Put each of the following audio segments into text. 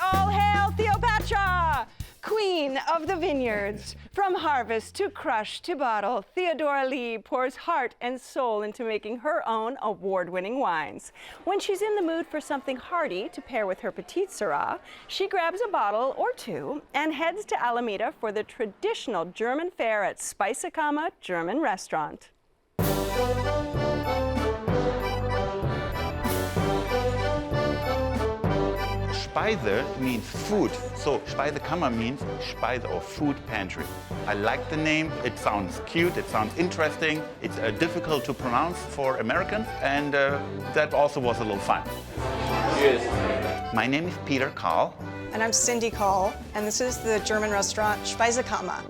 All hail Cleopatra, queen of the vineyards. From harvest to crush to bottle, Theodora Lee pours heart and soul into making her own award-winning wines. When she's in the mood for something hearty to pair with her petite sirah, she grabs a bottle or two and heads to Alameda for the traditional German fare at Speisekammer German restaurant. Speise means food, so Speisekammer means Speise or food pantry. I like the name, it sounds cute, it sounds interesting, it's difficult to pronounce for Americans, and that also was a little fun. Cheers. My name is Peter Karl. And I'm Cindy Karl, and this is the German restaurant Speisekammer.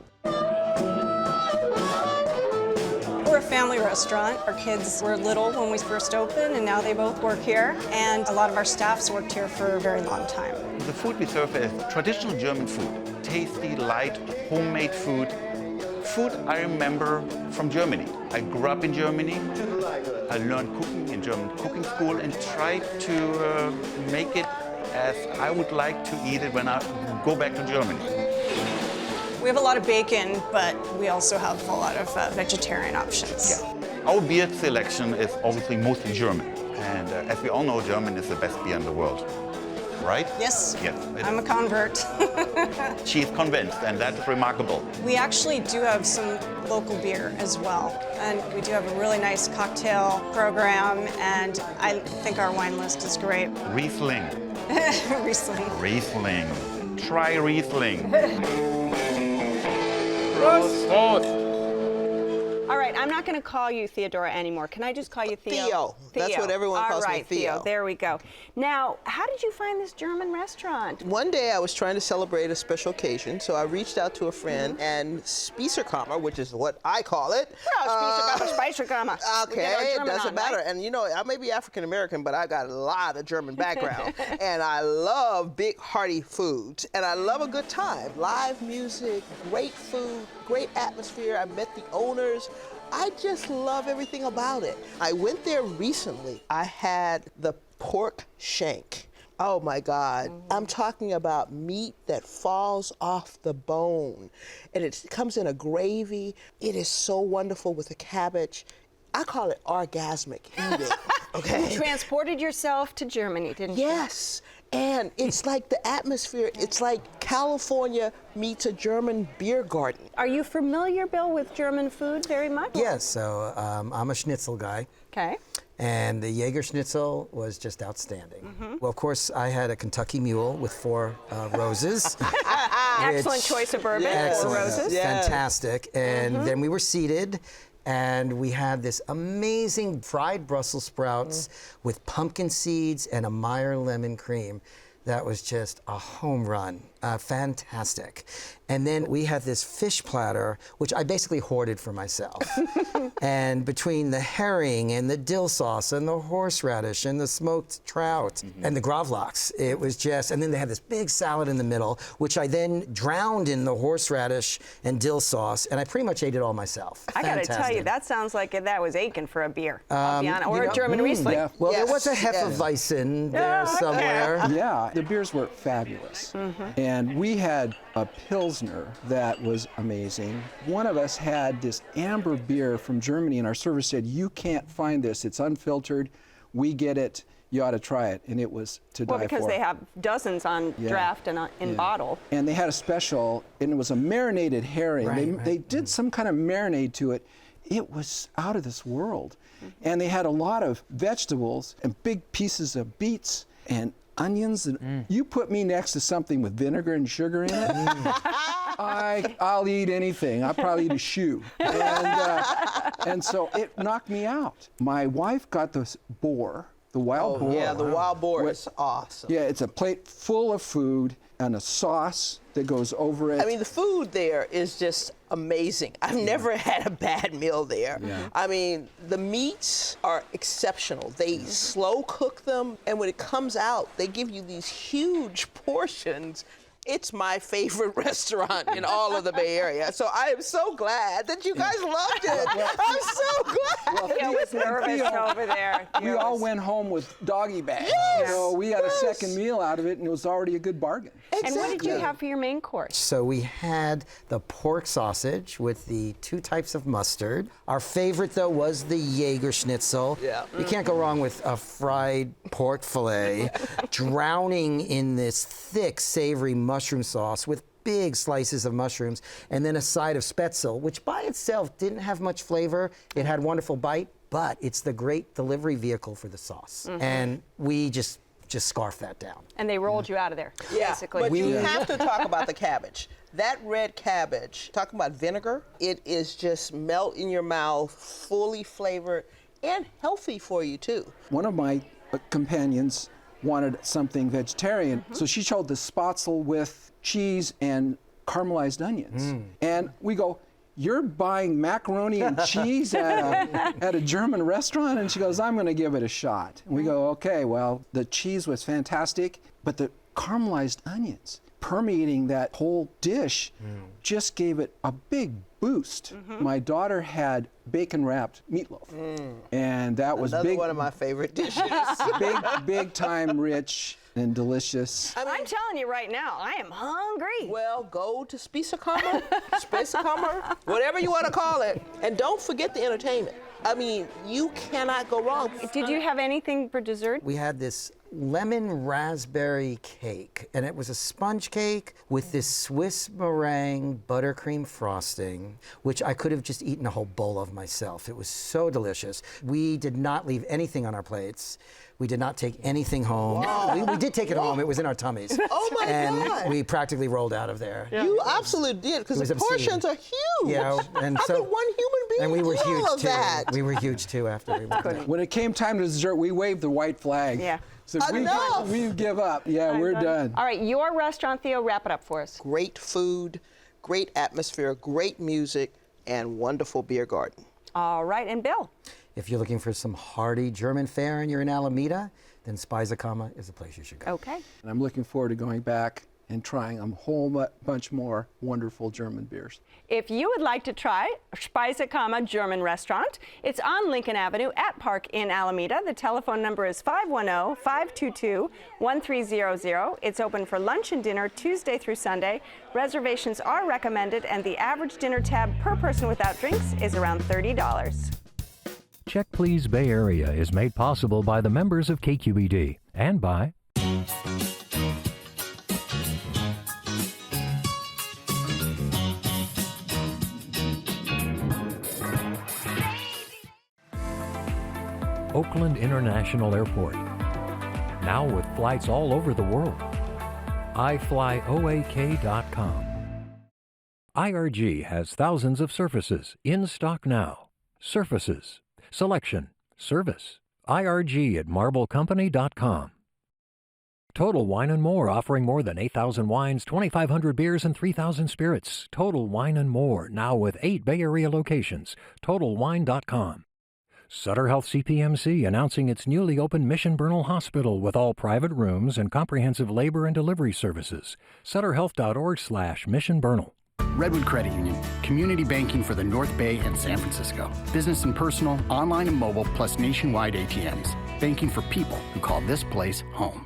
We're a family restaurant. Our kids were little when we first opened, and now they both work here. And a lot of our staff's worked here for a very long time. The food we serve is traditional German food. Tasty, light, homemade food. Food I remember from Germany. I grew up in Germany. I learned cooking in German cooking school and tried to make it as I would like to eat it when I go back to Germany. We have a lot of bacon, but we also have a lot of vegetarian options. Yeah. Our beer selection is obviously mostly German. And as we all know, German is the best beer in the world. Right? Yes. Yes. I'm a convert. She's convinced, and that's remarkable. We actually do have some local beer as well. And we do have a really nice cocktail program, and I think our wine list is great. Riesling. Riesling. Riesling. Try Riesling. All right, I'm not going to call you Theodora anymore. Can I just call you Theo? Theo. That's what everyone calls me, All right, Theo. There we go. Now, how did you find this German restaurant? One day I was trying to celebrate a special occasion, so I reached out to a friend, and Speisekammer, which is what I call it. Well, Speisekammer. Okay, it doesn't matter. Right? And you know, I may be African American, but I got a lot of German background. And I love big, hearty foods, and I love a good time. Live music, great food, great atmosphere. I met the owners. I just love everything about it. I went there recently. I had the pork shank. Oh my God. I'm talking about meat that falls off the bone. And it comes in a gravy. It is so wonderful with the cabbage. I call it orgasmic eating. Okay. You transported yourself to Germany, didn't you? Yes. And it's like the atmosphere, it's like California meets a German beer garden. Are you familiar, Bill, with German food very much? Yes, so I'm a schnitzel guy. Okay. And the Jaeger schnitzel was just outstanding. Well, of course, I had a Kentucky mule with 4 roses. Excellent choice of bourbon, 4 roses. Yeah. Fantastic. And then we were seated, and we had this amazing fried Brussels sprouts with pumpkin seeds and a Meyer lemon cream. That was just a home run, fantastic. And then we had this fish platter, which I basically hoarded for myself. And between the herring and the dill sauce and the horseradish and the smoked trout and the gravlax, it was just, and then they had this big salad in the middle, which I then drowned in the horseradish and dill sauce, and I pretty much ate it all myself. I got to tell you, that sounds like that was aching for a beer, I'll be honest, or a German Riesling. Yeah. Well, there was a Yes, Hefeweizen there somewhere. Yeah, the beers were fabulous. And we had a Pilsner that was amazing. One of us had this amber beer from Germany, and our server said, "You can't find this. It's unfiltered. We get it. You ought to try it." And it was to die for. Well, because they have dozens on draft and in bottle. And they had a special, and it was a marinated herring. They did some kind of marinade to it. It was out of this world. And they had a lot of vegetables and big pieces of beets and onions, and you put me next to something with vinegar and sugar in it, I'll eat anything. I'll probably eat a shoe. And so it knocked me out. My wife got this boar, the wild boar. Yeah, the wild boar is awesome. Yeah, it's a plate full of food and a sauce that goes over it. I mean, the food there is just amazing. I've never had a bad meal there. Yeah. I mean, the meats are exceptional. They slow cook them, and when it comes out, they give you these huge portions. It's my favorite restaurant in all of the Bay Area. So I am so glad that you guys loved it. I'm so glad. Theo was nervous over there. We all went home with doggy bags. Yes, So we got a yes. second meal out of it, and it was already a good bargain. And what did you have for your main course? So we had the pork sausage with the 2 types of mustard. Our favorite, though, was the Jaeger schnitzel. Yeah. You can't go wrong with a fried pork fillet, drowning in this thick, savory mushroom sauce with big slices of mushrooms, and then a side of spätzle, which by itself didn't have much flavor. It had wonderful bite, but it's the great delivery vehicle for the sauce. And we just scarfed that down. And they rolled you out of there, basically. But you have to talk about the cabbage. That red cabbage, talking about vinegar, it is just melt in your mouth, fully flavored, and healthy for you, too. One of my companions wanted something vegetarian, so she showed the spätzle with cheese and caramelized onions. And we go, "You're buying macaroni and cheese at a German restaurant?" And she goes, "I'm going to give it a shot." And we go, "Okay, well, the cheese was fantastic, but the caramelized onions permeating that whole dish just gave it a big boost." My daughter had bacon-wrapped meatloaf, and that was Another big, one of my favorite dishes. big time rich and delicious. I'm telling you right now, I am hungry. Well, go to Speisekammer, whatever you want to call it, and don't forget the entertainment. I mean, you cannot go wrong. Did you have anything for dessert? We had this lemon raspberry cake, and it was a sponge cake with this Swiss meringue buttercream frosting, which I could have just eaten a whole bowl of myself. It was so delicious. We did not leave anything on our plates. We did not take anything home. We did take it home. It was in our tummies. Oh my and God. we practically rolled out of there. You absolutely did, because was the obscene. portions are huge. Yeah, and How so could one human being and we were eat all huge of too. that? We were huge too after we went there. When it came time to dessert, we waved the white flag. Yeah. So Enough! we give up. Yeah, we're done. All right, your restaurant, Theo, wrap it up for us. Great food, great atmosphere, great music, and wonderful beer garden. All right, and Bill? If you're looking for some hearty German fare and you're in Alameda, then Speisekammer is the place you should go. Okay. And I'm looking forward to going back and trying a whole bunch more wonderful German beers. If you would like to try Speisekammer German Restaurant, it's on Lincoln Avenue at Park in Alameda. The telephone number is 510-522-1300. It's open for lunch and dinner Tuesday through Sunday. Reservations are recommended, and the average dinner tab per person without drinks is around $30. Check Please Bay Area is made possible by the members of KQED and by Oakland International Airport, now with flights all over the world. iFlyOAK.com. IRG has thousands of surfaces in stock now. Surfaces, selection, service. IRG at MarbleCompany.com. Total Wine & More, offering more than 8,000 wines, 2,500 beers, and 3,000 spirits. Total Wine & More, now with 8 Bay Area locations. TotalWine.com. Sutter Health CPMC announcing its newly opened Mission Bernal Hospital with all private rooms and comprehensive labor and delivery services. SutterHealth.org/Mission Bernal. Redwood Credit Union, community banking for the North Bay and San Francisco. Business and personal, online and mobile, plus nationwide ATMs. Banking for people who call this place home.